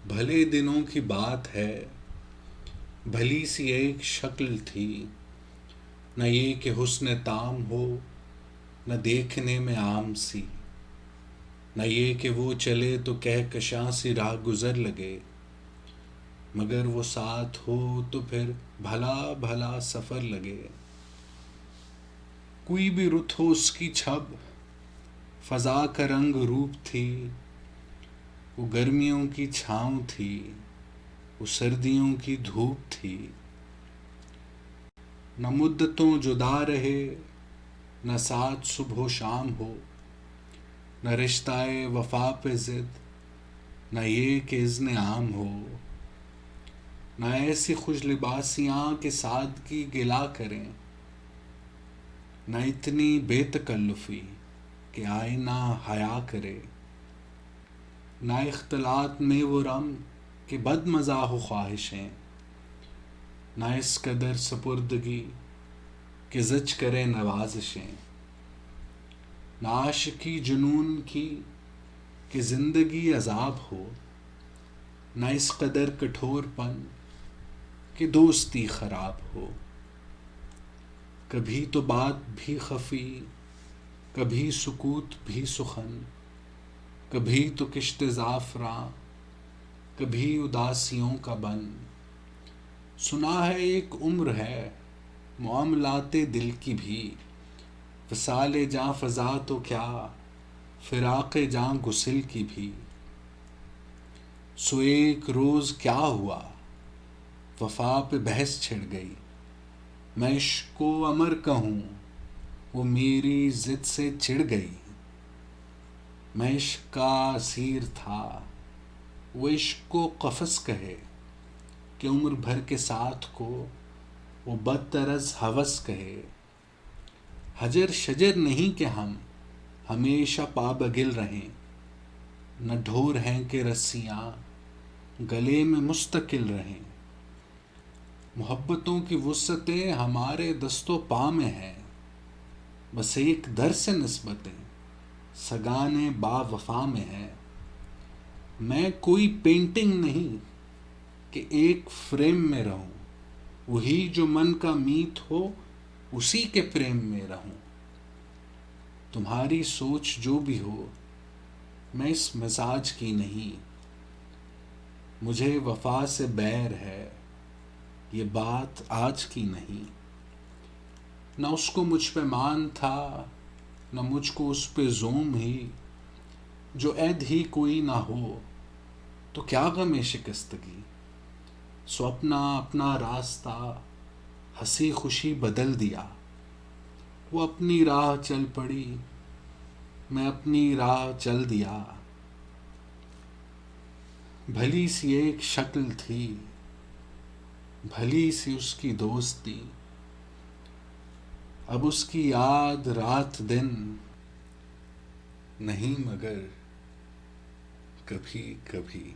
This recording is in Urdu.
بھلے دنوں کی بات ہے، بھلی سی ایک شکل تھی، نہ یہ کہ حسن تام ہو، نہ دیکھنے میں عام سی، نہ یہ کہ وہ چلے تو کہکشاں سی راہ گزر لگے، مگر وہ ساتھ ہو تو پھر بھلا بھلا سفر لگے۔ کوئی بھی رت ہو اس کی چھب، فضا کا رنگ روپ تھی، وہ گرمیوں کی چھاؤں تھی، وہ سردیوں کی دھوپ تھی۔ نہ مدتوں جدا رہے، نہ ساتھ صبح و شام ہو، نہ رشتہ وفا پہ ضد، نہ یہ کہ اذن عام ہو، نہ ایسی خوش لباسیاں کہ سادگی گلا کریں، نہ اتنی بے تکلفی کہ آئینہ حیا کرے، نہ اختلاط میں وہ رم کہ بد مزاح و خواہشیں، نہ اس قدر سپردگی کہ زج کرے نوازشیں، نہ عاشقی جنون کی کہ زندگی عذاب ہو، نہ اس قدر کٹھور پن کہ دوستی خراب ہو۔ کبھی تو بات بھی خفی، کبھی سکوت بھی سخن، کبھی تو کشت زعفراں، کبھی اداسیوں کا بن۔ سنا ہے ایک عمر ہے معاملات دل کی بھی، وصال جاں فضا تو کیا، فراق جاں گسل کی بھی۔ سو ایک روز کیا ہوا، وفا پہ بحث چھڑ گئی، میں عشق کو امر کہوں، وہ میری ضد سے چڑ گئی۔ میں عشق کا اسیر تھا، وہ عشق کو قفس کہے، کہ عمر بھر کے ساتھ کو وہ بدتر از ہوس کہے۔ حجر شجر نہیں کہ ہم ہمیشہ پابگل رہیں، نہ ڈھور ہیں کہ رسیاں گلے میں مستقل رہیں۔ محبتوں کی وسعتیں ہمارے دست و پا میں ہیں، بس ایک در سے نسبتیں سگانے با وفا میں ہیں۔ میں کوئی پینٹنگ نہیں کہ ایک فریم میں رہوں، وہی جو من کا میت ہو اسی کے فریم میں رہوں۔ تمہاری سوچ جو بھی ہو، میں اس مزاج کی نہیں، مجھے وفا سے بیر ہے، یہ بات آج کی نہیں۔ نہ اس کو مجھ پہ مان تھا، نہ مجھ کو اس پہ زوم ہی، جو عہد ہی کوئی نہ ہو تو کیا غم شکستگی۔ سو اپنا اپنا راستہ ہنسی خوشی بدل دیا، وہ اپنی راہ چل پڑی، میں اپنی راہ چل دیا۔ بھلی سی ایک شکل تھی، بھلی سی اس کی دوستی، اب اس کی یاد رات دن نہیں مگر کبھی کبھی۔